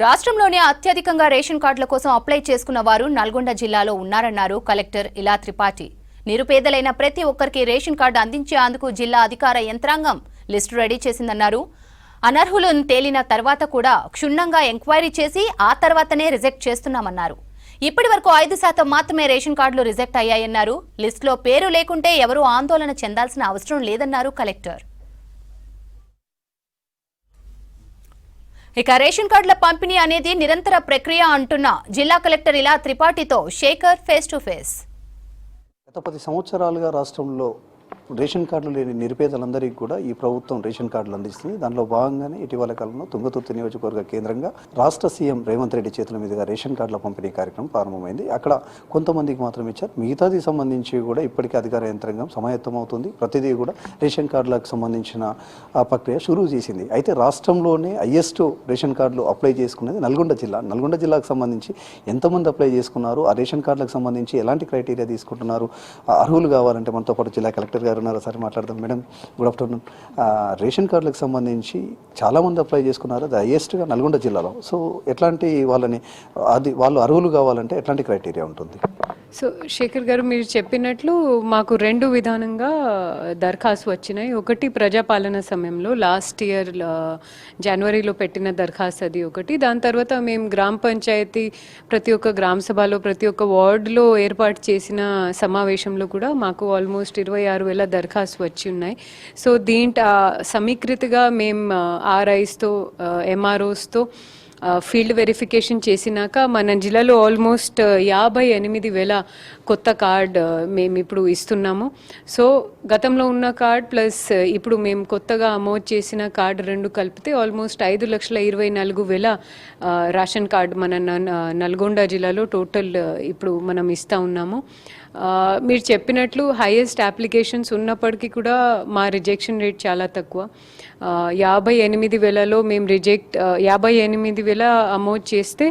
రాష్ట్రంలోనే అత్యధికంగా రేషన్ కార్డుల కోసం అప్లై చేసుకున్న వారు నల్గొండ జిల్లాలో ఉన్నారన్నారు కలెక్టర్ ఇలా త్రిపాఠి. నిరుపేదలైన ప్రతి ఒక్కరికి రేషన్ కార్డు అందించేందుకు జిల్లా అధికార యంత్రాంగం లిస్టు రెడీ చేసిందన్నారు. అనర్హులను తేలిన తర్వాత కూడా క్షుణ్ణంగా ఎంక్వైరీ చేసి ఆ తర్వాతనే రిజెక్ట్ చేస్తున్నామన్నారు. ఇప్పటి వరకు 5% మాత్రమే రేషన్ కార్డులు రిజెక్ట్ అయ్యాయన్నారు. లిస్టులో పేరు లేకుంటే ఎవరూ ఆందోళన చెందాల్సిన అవసరం లేదన్నారు కలెక్టర్. ఇక రేషన్ కార్డుల పంపిణీ అనేది నిరంతర ప్రక్రియ అంటున్న జిల్లా కలెక్టర్ ఇలా త్రిపాఠితో శేఖర్ ఫేస్ టు ఫేస్. గత 10 సంవత్సరాలుగా రాష్ట్రంలో రేషన్ కార్డులు లేని నిరుపేదలందరికీ కూడా ఈ ప్రభుత్వం రేషన్ కార్డులు అందిస్తుంది. దానిలో భాగంగానే ఇటీవల కాలంలో తుంగతుర్తి నియోజకవర్గ కేంద్రంగా రాష్ట్ర సీఎం రేవంత్ రెడ్డి చేతుల మీదుగా రేషన్ కార్డుల పంపిణీ కార్యక్రమం ప్రారంభమైంది. అక్కడ కొంతమందికి మాత్రం ఇచ్చారు. మిగతాది సంబంధించి కూడా ఇప్పటికీ అధికార యంత్రాంగం సమాయత్తం అవుతుంది. ప్రతిదీ కూడా రేషన్ కార్డులకు సంబంధించిన ప్రక్రియ షురూ చేసింది. అయితే రాష్ట్రంలోనే హైయెస్ట్ రేషన్ కార్డులు అప్లై చేసుకున్నది నల్గొండ జిల్లా. నల్గొండ జిల్లాకు సంబంధించి ఎంతమంది అప్లై చేసుకున్నారు, ఆ రేషన్ కార్డులకు సంబంధించి ఎలాంటి క్రైటీరియా తీసుకుంటున్నారు, అర్హులు కావాలంటే మనతో పాటు జిల్లా కలెక్టర్ గారు ఉన్నారు. సరే మాట్లాడదాం. Madam, good afternoon. రేషన్ కార్డులకు సంబంధించి చాలామంది అప్లై చేసుకున్నారు. అది హైయెస్ట్గా నల్గొండ జిల్లాలో. సో ఎట్లాంటి వాళ్ళు అర్హులు కావాలంటే ఎట్లాంటి క్రైటీరియా ఉంటుంది? సో శేఖర్ గారు, మీరు చెప్పినట్లు మాకు 2 విధానంగా దరఖాస్తు వచ్చినాయి. ఒకటి ప్రజాపాలన సమయంలో లాస్ట్ ఇయర్ జనవరిలో పెట్టిన దరఖాస్తు, అది ఒకటి. దాని తర్వాత మేము గ్రామ పంచాయతీ ప్రతి ఒక్క గ్రామ సభలో ప్రతి ఒక్క వార్డులో ఏర్పాటు చేసిన సమావేశంలో కూడా మాకు ఆల్మోస్ట్ 26,000 దరఖాస్తు వచ్చి ఉన్నాయి. సో దీంట్లో సమీకృతిగా మేము ఆర్ఐస్తో ఎంఆర్ఓస్తో ఫీల్డ్ వెరిఫికేషన్ చేసినాక మన జిల్లాలో ఆల్మోస్ట్ 58,000 కొత్త కార్డ్ మేము ఇప్పుడు ఇస్తున్నాము. సో గతంలో ఉన్న కార్డ్ ప్లస్ ఇప్పుడు మేము కొత్తగా అమోదు చేసిన కార్డు 2 కలిపితే ఆల్మోస్ట్ 5,24,000 రేషన్ కార్డు మన నల్గొండ జిల్లాలో టోటల్ ఇప్పుడు మనం ఇస్తూ ఉన్నాము. మీరు చెప్పినట్లు హైయెస్ట్ అప్లికేషన్స్ ఉన్నప్పటికీ కూడా మా రిజెక్షన్ రేట్ చాలా తక్కువ. 58,000లో మేము 58,000 అమోదు చేస్తే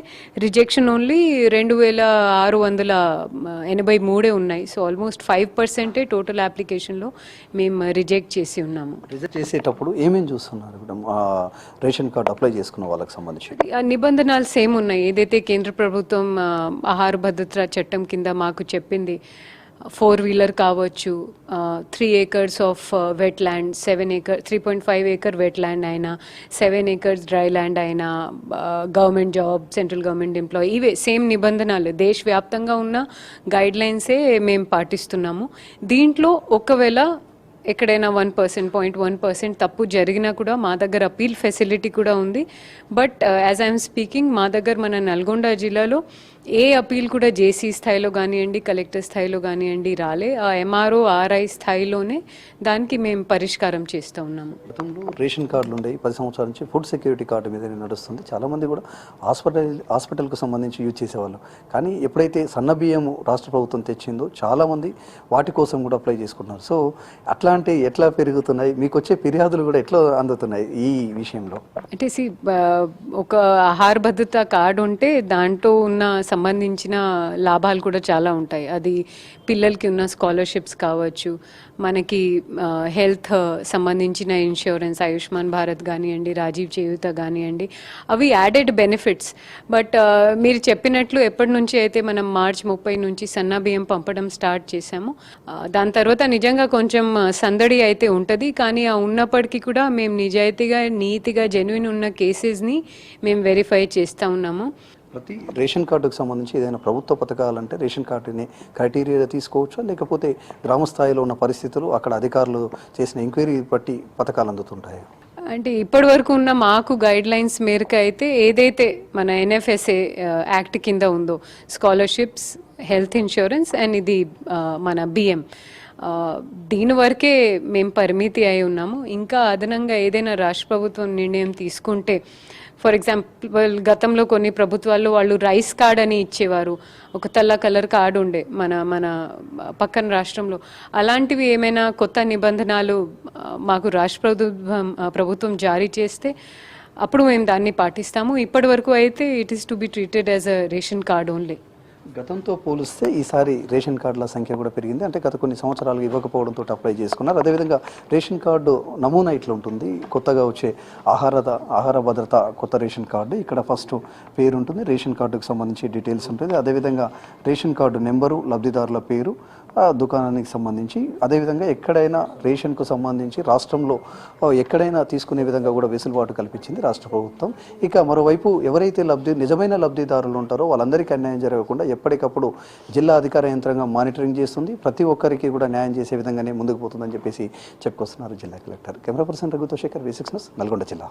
రిజెక్షన్ ఓన్లీ 2,683 ఉన్నాయి. సో ఆల్మోస్ట్ 5% టోటల్ అప్లికేషన్లో మేము రిజెక్ట్ చేసి ఉన్నాము. రిజెక్ట్ చేసేటప్పుడు ఏమేమి చూస్తున్నారు రేషన్ కార్డు అప్లై చేసుకున్న వాళ్ళకి సంబంధించి? నిబంధనలు సేమ్ ఉన్నాయి. ఏదైతే కేంద్ర ప్రభుత్వం ఆహార భద్రత చట్టం కింద మాకు చెప్పింది, 4-wheeler కావచ్చు, 3 acres of wet land, 3.5 acre wet land అయినా, 7 acres డ్రై ల్యాండ్ అయినా, government job, central government employee, ఇవే సేమ్ నిబంధనలు దేశవ్యాప్తంగా ఉన్న గైడ్ లైన్సే మేము పాటిస్తున్నాము. దీంట్లో ఒకవేళ ఎక్కడైనా 1% తప్పు జరిగినా కూడా మా దగ్గర అపీల్ ఫెసిలిటీ కూడా ఉంది. బట్ యాజ్ ఐఎమ్ స్పీకింగ్, మా దగ్గర మన నల్గొండ జిల్లాలో ఏ అపీల్ కూడా జేసీ స్థాయిలో కానివ్వండి, కలెక్టర్ స్థాయిలో కానివ్వండి రాలే. ఆ ఎంఆర్ఓ ఆర్ఐ స్థాయిలోనే దానికి మేము పరిష్కారం చేస్తూ ఉన్నాము. గతంలో రేషన్ కార్డులు ఉండేవి. 10 సంవత్సరాల నుంచి ఫుడ్ సెక్యూరిటీ కార్డు మీద నడుస్తుంది. చాలామంది కూడా హాస్పిటల్కు సంబంధించి యూజ్ చేసేవాళ్ళు. కానీ ఎప్పుడైతే సన్న బియ్యం రాష్ట్ర ప్రభుత్వం తెచ్చిందో చాలామంది వాటి కోసం కూడా అప్లై చేసుకుంటున్నారు. సో అట్లాంటి ఎట్లా పెరుగుతున్నాయి, మీకు వచ్చే ఫిర్యాదులు కూడా ఎట్లా అందుతున్నాయి ఈ విషయంలో? అంటే ఒక ఆహార భద్రత కార్డు ఉంటే దాంట్లో ఉన్న సంబంధించిన లాభాలు కూడా చాలా ఉంటాయి. అది పిల్లలకి ఉన్న స్కాలర్షిప్స్ కావచ్చు, మనకి హెల్త్ సంబంధించిన ఇన్సూరెన్స్, ఆయుష్మాన్ భారత్ కానివ్వండి, రాజీవ్ చేయూత కానివ్వండి, అవి యాడెడ్ బెనిఫిట్స్. బట్ మీరు చెప్పినట్లు ఎప్పటి నుంచి అయితే మనం మార్చి 30 నుంచి సన్న బియ్యం పంపడం స్టార్ట్ చేసాము, దాని తర్వాత నిజంగా కొంచెం సందడి అయితే ఉంటుంది. కానీ ఆ ఉన్నప్పటికీ కూడా మేము నిజాయితీగా, నీతిగా, జెన్యున్ ఉన్న కేసెస్ని మేము వెరిఫై చేస్తూ ఉన్నాము. ప్రతి రేషన్ కార్డుకు సంబంధించి ఏదైనా ప్రభుత్వ పథకాలంటే రేషన్ కార్డుని క్రైటీరియా తీసుకోవచ్చా, లేకపోతే గ్రామ స్థాయిలో ఉన్న పరిస్థితులు, అక్కడ అధికారులు చేసిన ఎంక్వైరీ బట్టి పథకాలు అందుతుంటాయి? అంటే ఇప్పటి వరకు ఉన్న మాకు గైడ్ లైన్స్ మేరకు అయితే ఏదైతే మన NFSA యాక్ట్ కింద ఉందో, స్కాలర్షిప్స్, హెల్త్ ఇన్సూరెన్స్ అండ్ ఇది మన బియ్యం, దీని వరకే మేము పరిమితి అయి ఉన్నాము. ఇంకా అదనంగా ఏదైనా రాష్ట్ర ప్రభుత్వం నిర్ణయం తీసుకుంటే, ఫర్ ఎగ్జాంపుల్ గతంలో కొన్ని ప్రభుత్వాల్లో వాళ్ళు రైస్ కార్డ్ అని ఇచ్చేవారు, ఒక తెల్ల కలర్ కార్డు ఉండే మన పక్కన రాష్ట్రంలో. అలాంటివి ఏమైనా కొత్త నిబంధనలు మాకు రాష్ట్ర ప్రభుత్వం జారీ చేస్తే అప్పుడు మేము దాన్ని పాటిస్తాము. ఇప్పటి వరకు అయితే it is to be treated as a ration card only. గతంతో పోలిస్తే ఈసారి రేషన్ కార్డుల సంఖ్య కూడా పెరిగింది. అంటే గత కొన్ని సంవత్సరాలు ఇవ్వకపోవడంతో అప్లై చేసుకున్నారు. అదేవిధంగా రేషన్ కార్డు నమూనా ఇట్లా ఉంటుంది. కొత్తగా వచ్చే ఆహార భద్రత కొత్త రేషన్ కార్డు, ఇక్కడ ఫస్ట్ పేరు ఉంటుంది, రేషన్ కార్డుకు సంబంధించి డీటెయిల్స్ ఉంటుంది. అదేవిధంగా రేషన్ కార్డు నెంబరు, లబ్ధిదారుల పేరు, దుకాణానికి సంబంధించి, అదేవిధంగా ఎక్కడైనా రేషన్కు సంబంధించి రాష్ట్రంలో ఎక్కడైనా తీసుకునే విధంగా కూడా వెసులుబాటు కల్పించింది రాష్ట్ర ప్రభుత్వం. ఇక మరోవైపు ఎవరైతే నిజమైన లబ్ధిదారులు ఉంటారో వాళ్ళందరికీ అన్యాయం జరగకుండా ఎప్పటికప్పుడు జిల్లా అధికార యంత్రాంగం మానిటరింగ్ చేస్తుంది. ప్రతి ఒక్కరికి కూడా న్యాయం చేసే విధంగానే ముందుకు పోతుందని చెప్పేసి చెప్పుకొస్తున్నారు జిల్లా కలెక్టర్. కెమెరా పర్సన్ రఘుతో శేఖర్, V6 న్యూస్, నల్గొండ జిల్లా.